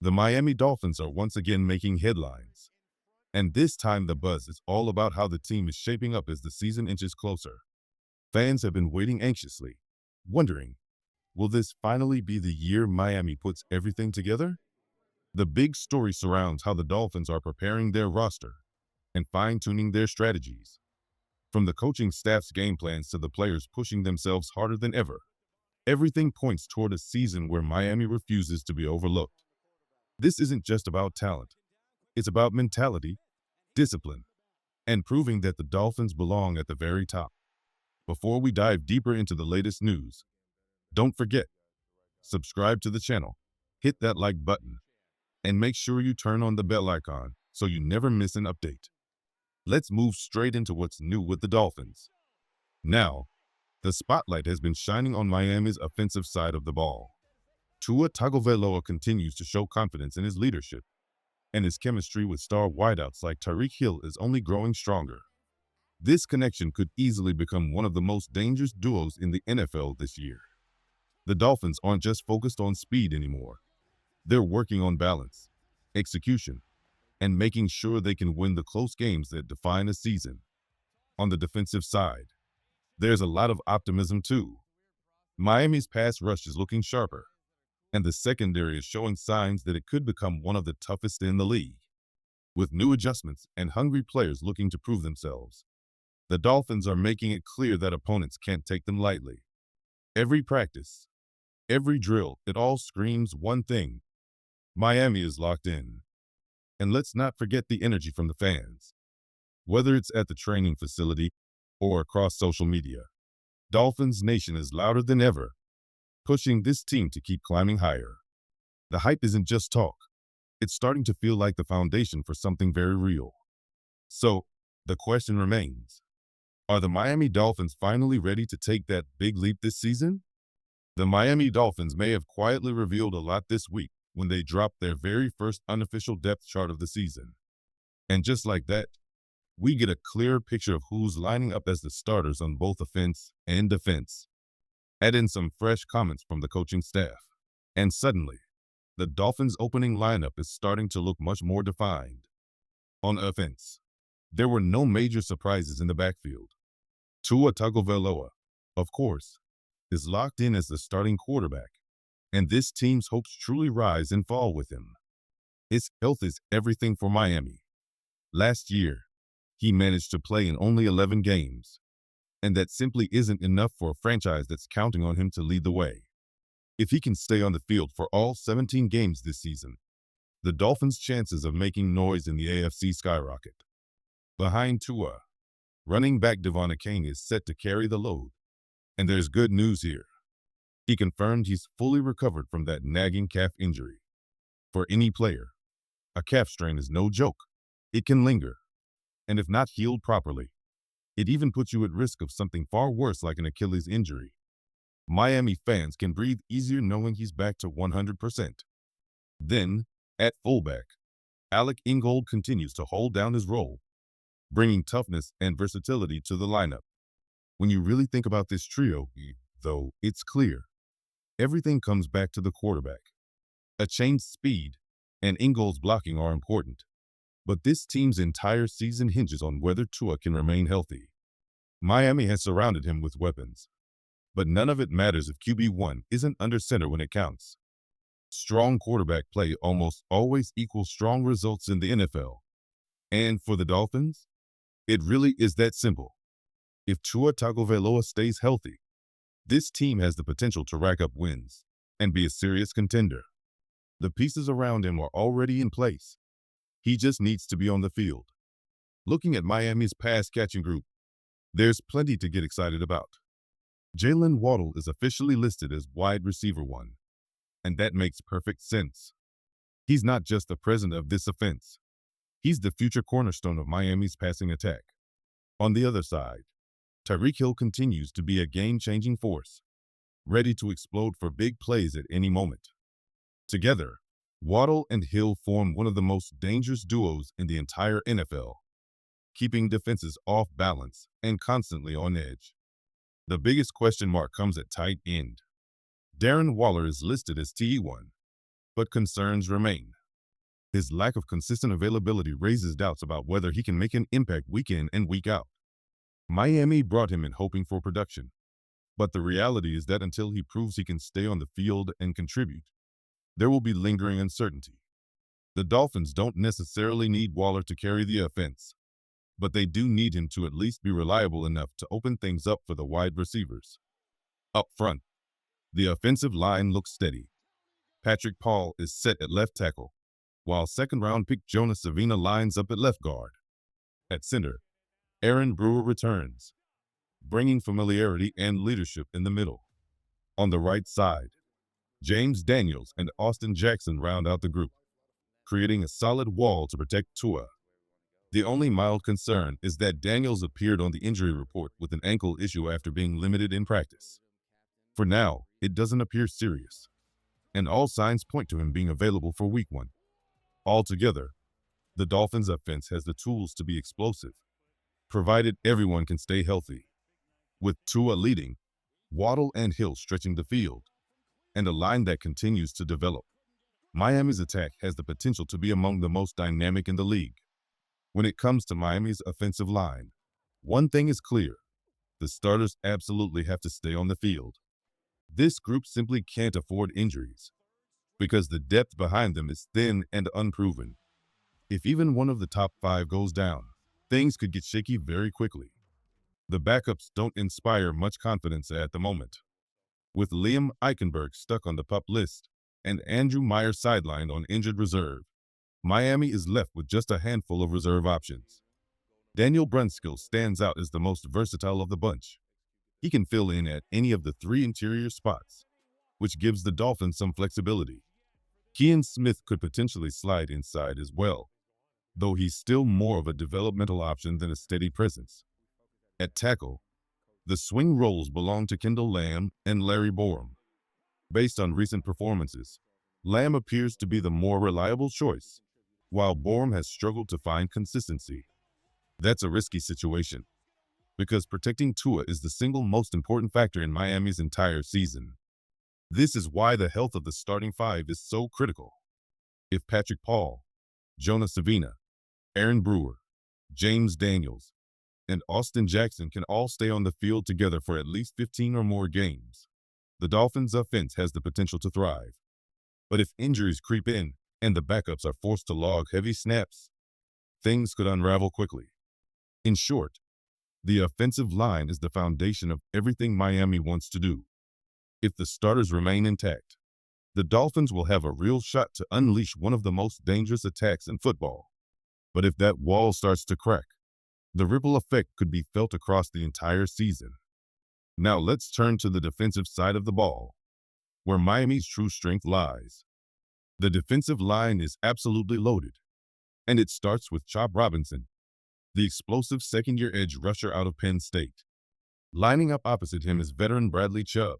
The Miami Dolphins are once again making headlines. And this time the buzz is all about how the team is shaping up as the season inches closer. Fans have been waiting anxiously, wondering, will this finally be the year Miami puts everything together? The big story surrounds how the Dolphins are preparing their roster and fine-tuning their strategies. From the coaching staff's game plans to the players pushing themselves harder than ever, everything points toward a season where Miami refuses to be overlooked. This isn't just about talent. It's about mentality, discipline, and proving that the Dolphins belong at the very top. Before we dive deeper into the latest news, don't forget, subscribe to the channel, hit that like button, and make sure you turn on the bell icon so you never miss an update. Let's move straight into what's new with the Dolphins. Now, the spotlight has been shining on Miami's offensive side of the ball. Tua Tagovailoa continues to show confidence in his leadership, and his chemistry with star wideouts like Tyreek Hill is only growing stronger. This connection could easily become one of the most dangerous duos in the NFL this year. The Dolphins aren't just focused on speed anymore. They're working on balance, execution, and making sure they can win the close games that define a season. On the defensive side, there's a lot of optimism too. Miami's pass rush is looking sharper, and the secondary is showing signs that it could become one of the toughest in the league. With new adjustments and hungry players looking to prove themselves, the Dolphins are making it clear that opponents can't take them lightly. Every practice, every drill, it all screams one thing: Miami is locked in. And let's not forget the energy from the fans. Whether it's at the training facility or across social media, Dolphins Nation is louder than ever, pushing this team to keep climbing higher. The hype isn't just talk. It's starting to feel like the foundation for something very real. So, the question remains, are the Miami Dolphins finally ready to take that big leap this season? The Miami Dolphins may have quietly revealed a lot this week when they dropped their very first unofficial depth chart of the season. And just like that, we get a clear picture of who's lining up as the starters on both offense and defense. Add in some fresh comments from the coaching staff, and suddenly, the Dolphins' opening lineup is starting to look much more defined. On offense, there were no major surprises in the backfield. Tua Tagovailoa, of course, is locked in as the starting quarterback, and this team's hopes truly rise and fall with him. His health is everything for Miami. Last year, he managed to play in only 11 games, and that simply isn't enough for a franchise that's counting on him to lead the way. If he can stay on the field for all 17 games this season, the Dolphins' chances of making noise in the AFC skyrocket. Behind Tua, running back Devon Achane is set to carry the load, and there's good news here. He confirmed he's fully recovered from that nagging calf injury. For any player, a calf strain is no joke. It can linger, and if not healed properly, it even puts you at risk of something far worse like an Achilles injury. Miami fans can breathe easier knowing he's back to 100%. Then, at fullback, Alec Ingold continues to hold down his role, bringing toughness and versatility to the lineup. When you really think about this trio, though, it's clear. Everything comes back to the quarterback. Achane's speed and Ingold's blocking are important, but this team's entire season hinges on whether Tua can remain healthy. Miami has surrounded him with weapons, but none of it matters if QB1 isn't under center when it counts. Strong quarterback play almost always equals strong results in the NFL. And for the Dolphins, it really is that simple. If Tua Tagovailoa stays healthy, this team has the potential to rack up wins and be a serious contender. The pieces around him are already in place. He just needs to be on the field. Looking at Miami's pass-catching group, there's plenty to get excited about. Jalen Waddle is officially listed as wide receiver 1, and that makes perfect sense. He's not just the president of this offense. He's the future cornerstone of Miami's passing attack. On the other side, Tyreek Hill continues to be a game-changing force, ready to explode for big plays at any moment. Together, Waddle and Hill form one of the most dangerous duos in the entire NFL, keeping defenses off balance and constantly on edge. The biggest question mark comes at tight end. Darren Waller is listed as TE1, but concerns remain. His lack of consistent availability raises doubts about whether he can make an impact week in and week out. Miami brought him in hoping for production, but the reality is that until he proves he can stay on the field and contribute, there will be lingering uncertainty. The Dolphins don't necessarily need Waller to carry the offense, but they do need him to at least be reliable enough to open things up for the wide receivers. Up front, the offensive line looks steady. Patrick Paul is set at left tackle, while second-round pick Jonas Savina lines up at left guard. At center, Aaron Brewer returns, bringing familiarity and leadership in the middle. On the right side, James Daniels and Austin Jackson round out the group, creating a solid wall to protect Tua. The only mild concern is that Daniels appeared on the injury report with an ankle issue after being limited in practice. For now, it doesn't appear serious, and all signs point to him being available for Week 1. Altogether, the Dolphins' offense has the tools to be explosive, provided everyone can stay healthy. With Tua leading, Waddle and Hill stretching the field, and a line that continues to develop, Miami's attack has the potential to be among the most dynamic in the league. When it comes to Miami's offensive line, one thing is clear: the starters absolutely have to stay on the field. This group simply can't afford injuries, because the depth behind them is thin and unproven. If even one of the top 5 goes down, things could get shaky very quickly. The backups don't inspire much confidence at the moment. With Liam Eichenberg stuck on the PUP list and Andrew Meyer sidelined on injured reserve, Miami is left with just a handful of reserve options. Daniel Brunskill stands out as the most versatile of the bunch. He can fill in at any of the 3 interior spots, which gives the Dolphins some flexibility. Kean Smith could potentially slide inside as well, though he's still more of a developmental option than a steady presence. At tackle, the swing roles belong to Kendall Lamb and Larry Borom. Based on recent performances, Lamb appears to be the more reliable choice, while Borom has struggled to find consistency. That's a risky situation, because protecting Tua is the single most important factor in Miami's entire season. This is why the health of the starting 5 is so critical. If Patrick Paul, Jonas Savina, Aaron Brewer, James Daniels, and Austin Jackson can all stay on the field together for at least 15 or more games, the Dolphins' offense has the potential to thrive. But if injuries creep in and the backups are forced to log heavy snaps, things could unravel quickly. In short, the offensive line is the foundation of everything Miami wants to do. If the starters remain intact, the Dolphins will have a real shot to unleash one of the most dangerous attacks in football. But if that wall starts to crack, the ripple effect could be felt across the entire season. Now let's turn to the defensive side of the ball, where Miami's true strength lies. The defensive line is absolutely loaded, and it starts with Chop Robinson, the explosive second-year edge rusher out of Penn State. Lining up opposite him is veteran Bradley Chubb,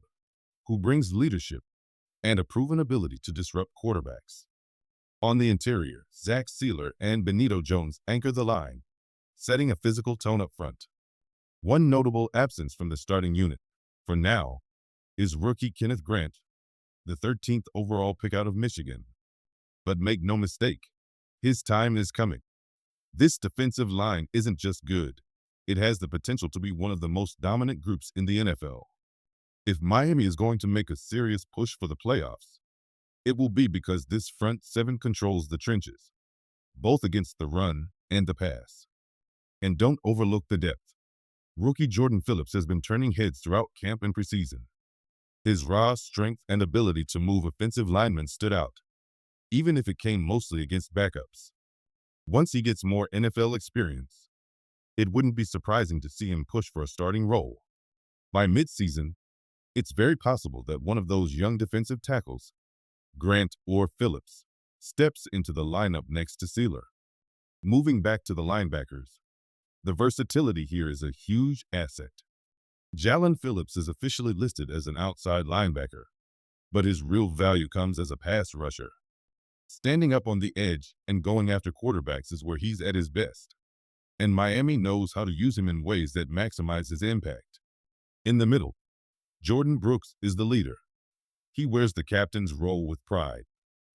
who brings leadership and a proven ability to disrupt quarterbacks. On the interior, Zach Sealer and Benito Jones anchor the line, setting a physical tone up front. One notable absence from the starting unit, for now, is rookie Kenneth Grant, the 13th overall pick out of Michigan. But make no mistake, his time is coming. This defensive line isn't just good, it has the potential to be one of the most dominant groups in the NFL. If Miami is going to make a serious push for the playoffs, it will be because this front 7 controls the trenches, both against the run and the pass. And don't overlook the depth. Rookie Jordan Phillips has been turning heads throughout camp and preseason. His raw strength and ability to move offensive linemen stood out, even if it came mostly against backups. Once he gets more NFL experience, it wouldn't be surprising to see him push for a starting role. By midseason, it's very possible that one of those young defensive tackles, Grant or Phillips, steps into the lineup next to Sealer. Moving back to the linebackers, the versatility here is a huge asset. Jalen Phillips is officially listed as an outside linebacker, but his real value comes as a pass rusher. Standing up on the edge and going after quarterbacks is where he's at his best, and Miami knows how to use him in ways that maximize his impact. In the middle, Jordan Brooks is the leader. He wears the captain's role with pride,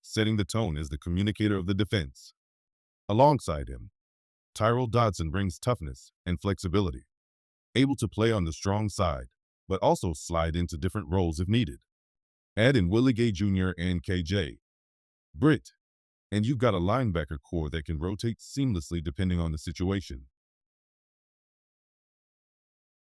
setting the tone as the communicator of the defense. Alongside him, Tyrell Dodson brings toughness and flexibility, able to play on the strong side, but also slide into different roles if needed. Add in Willie Gay Jr. and KJ Britt, and you've got a linebacker core that can rotate seamlessly depending on the situation.